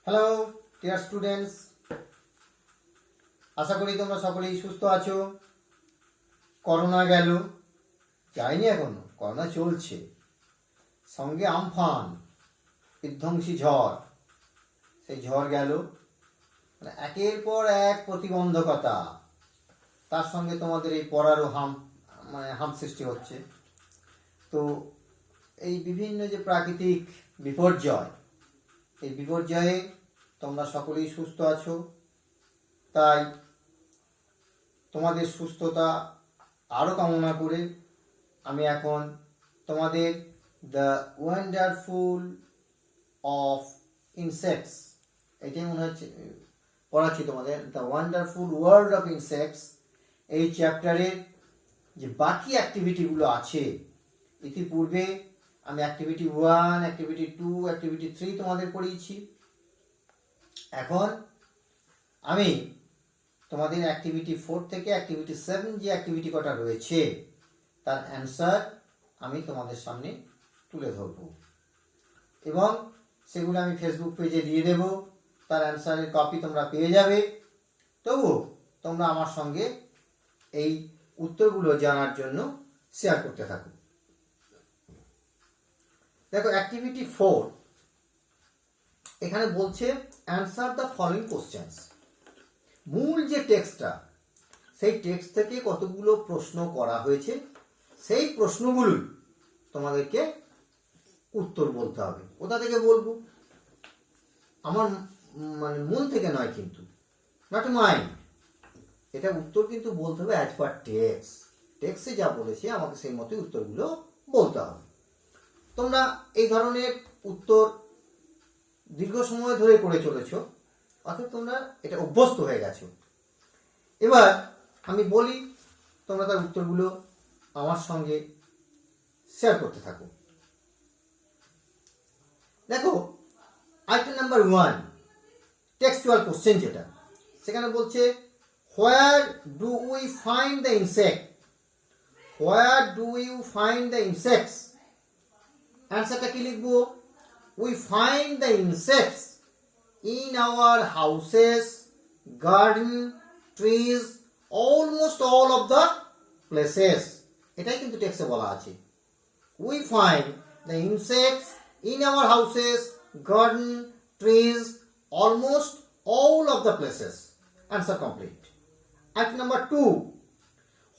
Hello dear students, আশা করি তোমরা সকলেই সুস্থ আছো। করোনা গেল, যায়নি এখনো, করোনা চলছে, সঙ্গে আমফান, বিধ্বংসী ঝড়। সেই ঝড় গেল, মানে একের পর এক প্রতিবন্ধকতা, তার সঙ্গে তোমাদের এই পড়ারও হাম সৃষ্টি হচ্ছে। তো এই বিভিন্ন যে প্রাকৃতিক বিপর্যয়, এই বিপর্যয়ে তোমরা সকলেই সুস্থ আছো, তাই তোমাদের সুস্থতা আরও কামনা করে আমি এখন তোমাদের দ্য ওয়ান্ডারফুল অফ ইনসেক্টস, এটাই মনে হচ্ছে পড়াচ্ছি তোমাদের, the wonderful world of insects, এই চ্যাপ্টারের যে বাকি অ্যাক্টিভিটিগুলো আছে। ইতিপূর্বে আমি অ্যাক্টিভিটি 1, অ্যাক্টিভিটি 2, অ্যাক্টিভিটি 3 তোমাদের পড়িয়েছি। এখন আমি তোমাদের অ্যাক্টিভিটি 4 থেকে অ্যাক্টিভিটি 7 যে অ্যাক্টিভিটি কটা রয়েছে তার অ্যান্সার আমি তোমাদের সামনে তুলে ধরব এবং সেগুলো আমি ফেসবুক পেজে দিয়ে দেব। তার অ্যান্সারের কপি তোমরা পেয়ে যাবে। তবু তোমরা আমার সঙ্গে এই উত্তরগুলো জানার জন্য শেয়ার করতে থাকো। দেখো অ্যাক্টিভিটি 4 এখানে বলছে অ্যান্সার দ্য ফলোইং কোশ্চেন্স। মূল যে টেক্সটটা, সেই টেক্সট থেকে কতগুলো প্রশ্ন করা হয়েছে, সেই প্রশ্নগুলোই তোমাদেরকে উত্তর বলতে হবে। কোথা থেকে বলবো? আমার মানে মন থেকে নয়, কিন্তু নট মাইন্ড। এটা উত্তর কিন্তু বলতে হবে অ্যাজ পার টেক্সট। টেক্সটে যা বলেছে আমাকে সেই মতোই উত্তরগুলো বলতে হবে। তোমরা এই ধরনের উত্তর দীর্ঘ সময় ধরে করে চলেছো, অর্থাৎ তোমরা এটা অভ্যস্ত হয়ে গেছো। এবার আমি বলি, তোমরা তার উত্তরগুলো আমার সঙ্গে শেয়ার করতে থাকো। দেখো আইটেম নাম্বার 1, টেক্সচুয়াল কোশ্চেন যেটা, সেখানে বলছে where do we find the insect, where do you find the insects. অ্যান্সারটা কি লিখবো? We find the insects in our houses, garden, trees, almost all of the places. এটাই কিন্তু টেক্সটে বলা আছে। We find the insects in our houses, garden, trees, almost all of the places. Answer complete. Act number 2,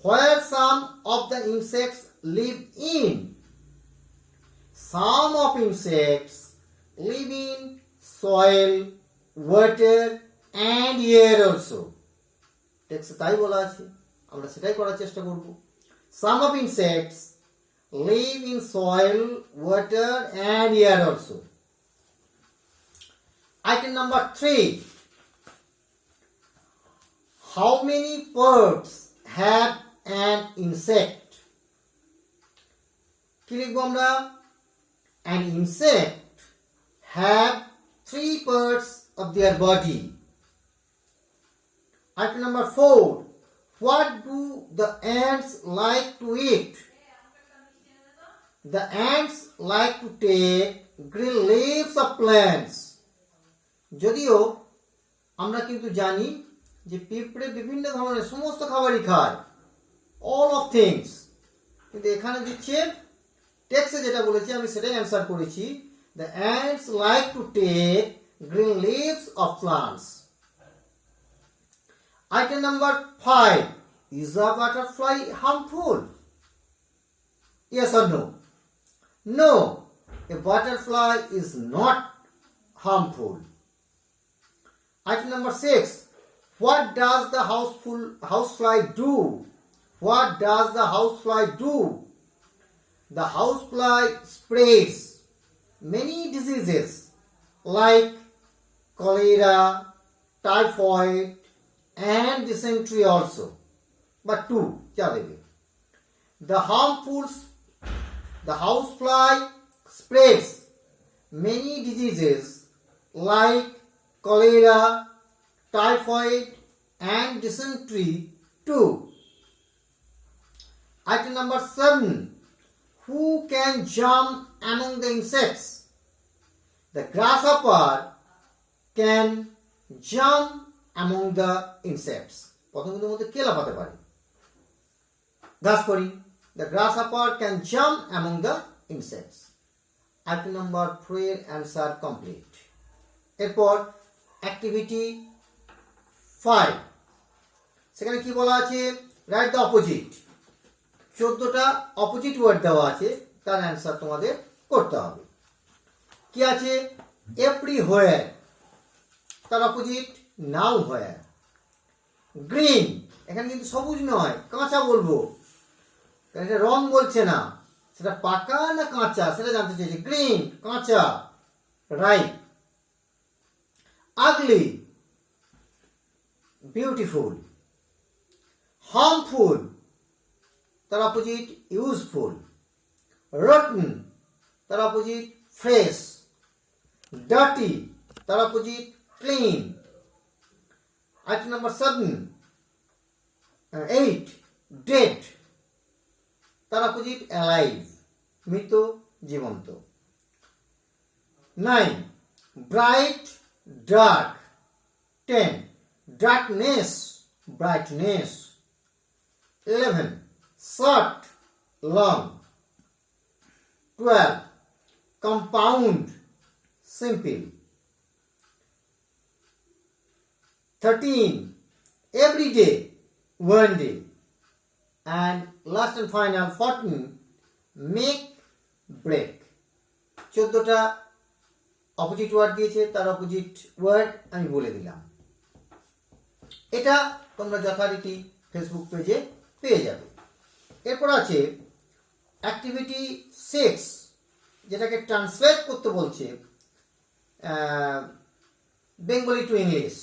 where some of the insects live in. Some of insects live in soil, water and air also. টেক্সটে তাই বলা আছে, আমরা সেটাই করার চেষ্টা করব। Some of insects live in soil, water and air also. Item number 3, how many parts have an insect? কি লিখবো আমরা? An insect have 3 parts of their body. Item number 4, what do the ants like to eat? The ants like to take green leaves of plants. যদিও আমরা কিন্তু জানি যে পিঁপড়ে বিভিন্ন ধরনের সমস্ত খাবারই খায়, all of things, কিন্তু এখানে দিচ্ছে টেক্সটে যেটা বলেছি আমি সেটাই অ্যান্সার করেছি। The ants like to take green leaves of plants. Item number 5, is a butterfly harmful? Yes or no? No, a butterfly is not harmful. Item number 6, what does the housefly do? What does the housefly do? The housefly spreads many diseases like cholera, typhoid and dysentery also. But 2, the housefly spreads many diseases like cholera, typhoid and dysentery too. Item number 7, who can jump among the insects? The grasshopper can jump among the insects. পতঙ্গদের মধ্যে কে লাফাতে পারে? ঘাস ফড়িং। The grasshopper can jump among the insects. Activity number 3 এর answer complete. এরপর activity 5, সেখানে কি বলা আছে? Right the opposite. 14টা অপোজিট ওয়ার্ড দেওয়া আছে, তার অ্যান্সার তোমাদের করতে হবে। কি আছে? এভরিহোয়ার, তার অপোজিট নাও হোয়ার। গ্রিন, এখানে কিন্তু সবুজ নয়, কাঁচা বলবো, এটা রং বলছে না, সেটা পাকা না কাঁচা সেটা জানতে চাইছে। গ্রিন কাঁচা, রাইট। আগলি বিউটিফুল। হার্মফুল, তার অপোজিট ইউজফুল। রটন, তার অপোজিট ফ্রেশ। ডার্টি, তার opposite clean. Item number 8 dead, তার অপোজিট অ্যালাইভ, মৃত জীবন্ত। 9 bright dark. 10 darkness brightness. 11 short long। 12 compound simple। 13 everyday one day। and last and final 14 make break। 14টা opposite word দিয়েছে, তার opposite word আমি বলে দিলাম। এটা তোমরা যথারীতি ফেসবুক পেজে পেয়ে যাবে। এরপর আছে অ্যাক্টিভিটি 6, যেটাকে ট্রান্সলেট করতে বলছে Bengali to English,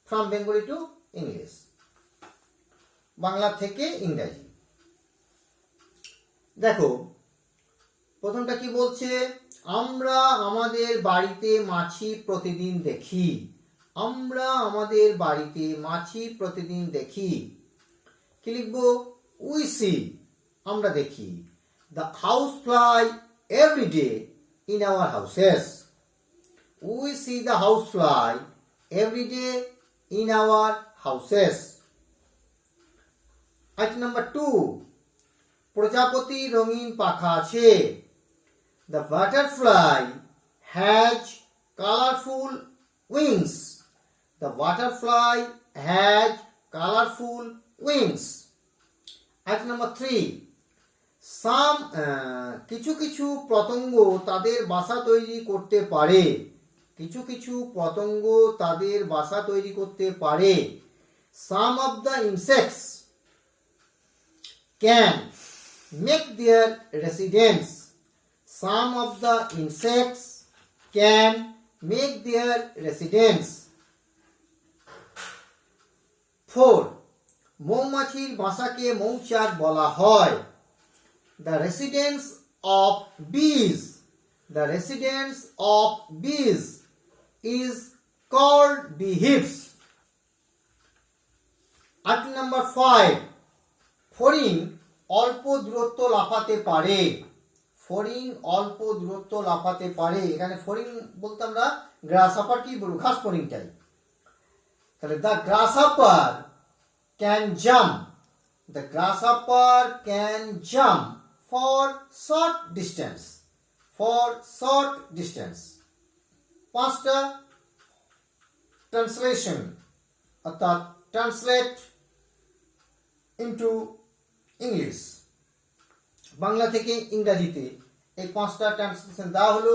from Bengali to English, Bangla থেকে ইংরাজি। দেখো প্রথমটা কি বলছে? আমরা আমাদের বাড়িতে মাছি প্রতিদিন দেখি। আমরা আমাদের বাড়িতে মাছি প্রতিদিন দেখি। কি লিখবো? উই সি, আমরা দেখি। The house fly every day in our houses. We see the house fly every day in our houses. Item number 2 প্রজাপতি রঙিন পাখা আছে। The butterfly has colorful wings. The butterfly has colorful wings. Item number 3 some কিছু কিছু পতঙ্গ তাদের বাসা তৈরি করতে পারে। কিছু কিছু পতঙ্গ তাদের বাসা তৈরি করতে পারে। Some of the insects can make their residence. Some of the insects can make their residence. 4 মৌমাছির বাসাকে মৌচাক বলা হয়। The residence of bees. The residence of bees is called bee hives. Item number 5 ফড়িং অল্প দূরত্ব লাফাতে পারে। ফড়িং অল্প দূরত্ব লাফাতে পারে। এখানে ফড়িং বলতে আমরা গ্রাসহপার কি বলবো? ঘাস ফড়িংটাই। তাহলে the গ্রাসহপার can jump. The গ্রাসহপার can jump for short distance. For short distance. 5টা ট্রান্সলেশন অর্থাৎ ট্রান্সলেট ইনটু ইংলিশ, বাংলা থেকে ইংরাজিতে এই 5টা ট্রান্সলেশন দেওয়া হলো।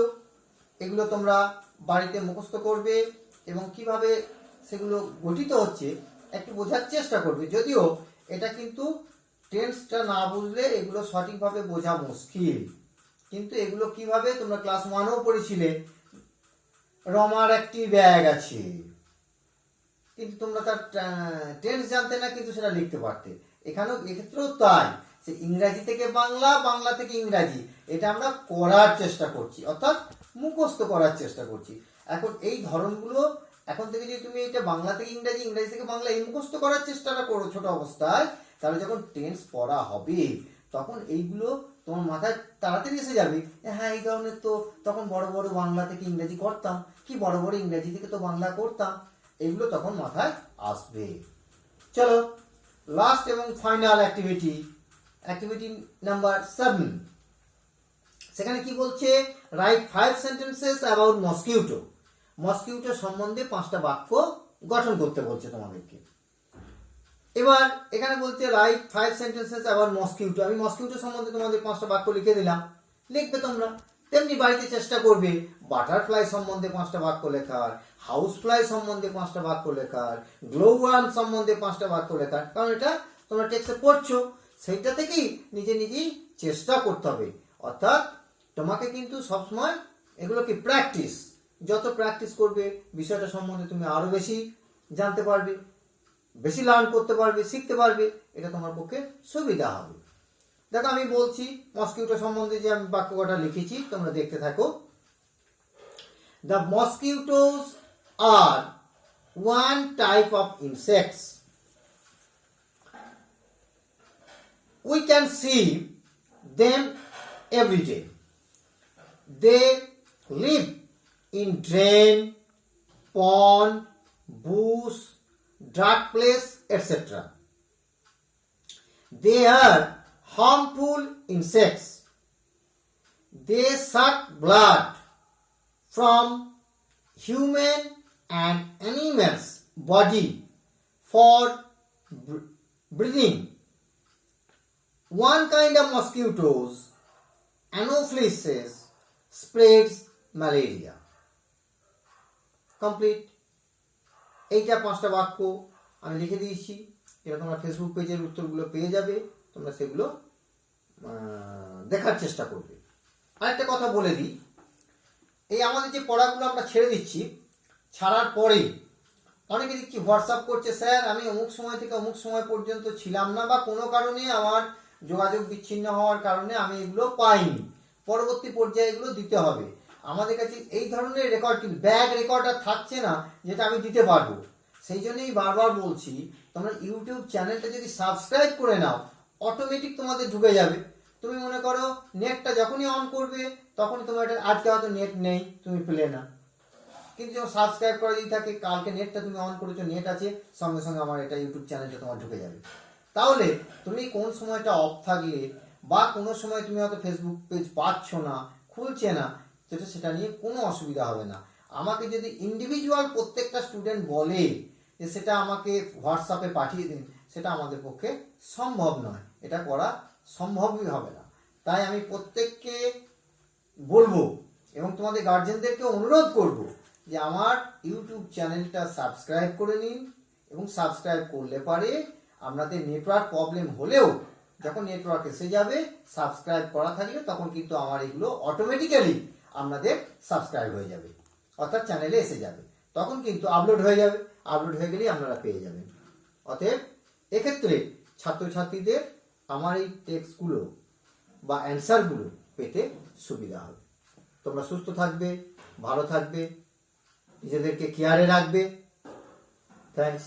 এগুলো তোমরা বাড়িতে মুখস্থ করবে এবং কিভাবে সেগুলো গঠিত হচ্ছে একটু বোঝার চেষ্টা করবে। যদিও এটা কিন্তু টেন্সটা না বুঝলে এগুলো সঠিকভাবে বোঝা মুশকিল, কিন্তু এগুলো কিভাবে তোমরা ক্লাস 1-এও পড়েছিলে। রমার একটি ব্যাগ আছে, কিন্তু তোমরা তার টেন্স জানতে না, কিন্তু সেটা লিখতে পারতে। এখানেও এক্ষেত্রেও তাই, সে ইংরাজি থেকে বাংলা, বাংলা থেকে ইংরাজি, এটা আমরা করার চেষ্টা করছি, অর্থাৎ মুখস্থ করার চেষ্টা করছি। এখন এই ধরনগুলো এখন থেকে যদি তুমি এটা বাংলা থেকে ইংরাজি, ইংরাজি থেকে বাংলা এই মুখস্থ করার চেষ্টাটা করো ছোট অবস্থায়, তাহলে যখন টেন্স পড়া হবে তখন এইগুলো তোমার মাথায় তাড়াতাড়ি এসে যাবে, হ্যাঁ এই ধরনের তো তখন বড় বড় বাংলা থেকে ইংরেজি করতাম, কি বড় বড় ইংরেজি থেকে তো বাংলা করতাম, এগুলো তখন মাথায় আসবে। চলো লাস্ট এবং ফাইনাল অ্যাক্টিভিটি, অ্যাক্টিভিটি নাম্বার 7। সেখানে কি বলছে, right 5 sentences about mosquito. Mosquito সম্বন্ধে 5টা বাক্য গঠন করতে বলছে তোমাদেরকে। এবার এখানে বলছে রাইট 5 সেন্টেন্সেস অ্যাবাউট মসকিউটো। আমি মসকিউটো সম্বন্ধে তোমাদের 5টা বাক্য লিখে দিলাম, লিখবে তোমরা। তেমনি বাড়িতে চেষ্টা করবে বাটারফ্লাই সম্বন্ধে 5টা বাক্য লেখার, হাউস ফ্লাই সম্বন্ধে 5টা বাক্য লেখার, গ্লোওয়ার্ম সম্বন্ধে 5টা বাক্য লেখার। কারণ এটা তোমরা টেক্সটে পড়ছো, সেইটা থেকেই নিজেই চেষ্টা করতে হবে। অর্থাৎ তোমাকে কিন্তু সবসময় এগুলো কি প্র্যাকটিস, যত প্র্যাকটিস করবে বিষয়টা সম্বন্ধে তুমি আরো বেশি জানতে পারবে, বেশি লার্ন করতে পারবে, শিখতে পারবে, এটা তোমার পক্ষে সুবিধা হবে। দেখো আমি বলছি মসকিউটো সম্বন্ধে যে আমি বাক্য কটা লিখেছি, তোমরা দেখতে থাকো। The mosquitoes are one type of insects. We can see them every day. They live in drain, pond, bush, dark place, etc. They are harmful insects. They suck blood from human and animals' body for breathing. One kind of mosquitoes, Anopheles, spreads malaria. Complete. এইটা 5টা বাক্য আমি লিখে দিয়েছি, এটা তোমরা Facebook পেজের উত্তরগুলো পেয়ে যাবে, তোমরা সেগুলো দেখার চেষ্টা করবে। আরেকটা কথা বলে দিই, এই আমাদের যে পড়াগুলো আমরা ছেড়ে দিচ্ছি, ছাড়ার পরে অনেকে দেখছি হোয়াটসঅ্যাপ করছে, স্যার আমি অমুক সময় থেকে অমুক সময় পর্যন্ত ছিলাম না, বা কোনো কারণে আমার যোগাযোগ বিচ্ছিন্ন হওয়ার কারণে আমি এগুলো পাইনি, পরবর্তী পর্যায়ে এগুলো দিতে হবে। আমাদের কাছে এই ধরনের রেকর্ড, ব্যাক রেকর্ড আর থাকছে না যেটা আমি দিতে পারবো। সেই জন্যই বারবার বলছি, তোমরা ইউটিউব চ্যানেলটা যদি সাবস্ক্রাইব করে নাও, অটোমেটিক তোমাদের ঢুকে যাবে। তুমি মনে করো নেটটা যখনই অন করবে তখনই তোমার এটা, আজকে হয়তো নেট নেই, তুমি পেলে না, কিন্তু যখন সাবস্ক্রাইব করা যদি থাকে, কালকে নেটটা তুমি অন করেছো, নেট আছে, সঙ্গে সঙ্গে আমার এটা ইউটিউব চ্যানেলটা তোমার ঢুকে যাবে। তাহলে তুমি কোন সময়টা অফ থাকলে, বা কোনো সময় তুমি হয়তো ফেসবুক পেজ পাচ্ছ না, খুলছে না, সেটা নিয়ে কোনো অসুবিধা হবে না। আমাকে যদি ইন্ডিভিজুয়াল প্রত্যেকটা স্টুডেন্ট বলে যে সেটা আমাকে হোয়াটসঅ্যাপে পাঠিয়ে দিন, সেটা আমাদের পক্ষে সম্ভব নয়, এটা করা সম্ভবই হবে না। তাই আমি প্রত্যেককে বলবো এবং তোমাদের গার্জেনদেরকে অনুরোধ করব যে আমার ইউটিউব চ্যানেলটা সাবস্ক্রাইব করে নিন, এবং সাবস্ক্রাইব করলে পারে আপনাদের নেটওয়ার্ক প্রবলেম হলেও যখন নেটওয়ার্ক এসে যাবে, সাবস্ক্রাইব করা থাকলে তখন কিন্তু আমার এগুলো অটোমেটিক্যালি আপনাদের সাবস্ক্রাইব হয়ে যাবে, অর্থাৎ চ্যানেলে এসে যাবে, তখন কিন্তু আপলোড হয়ে যাবে, আপলোড হয়ে গেলেই আপনারা পেয়ে যাবেন। অতএব এক্ষেত্রে ছাত্রছাত্রীদের আমার এই টেক্সটগুলো বা অ্যান্সারগুলো পেতে সুবিধা হবে। তোমরা সুস্থ থাকবে, ভালো থাকবে, নিজেদেরকে কেয়ারে রাখবে। থ্যাঙ্কস।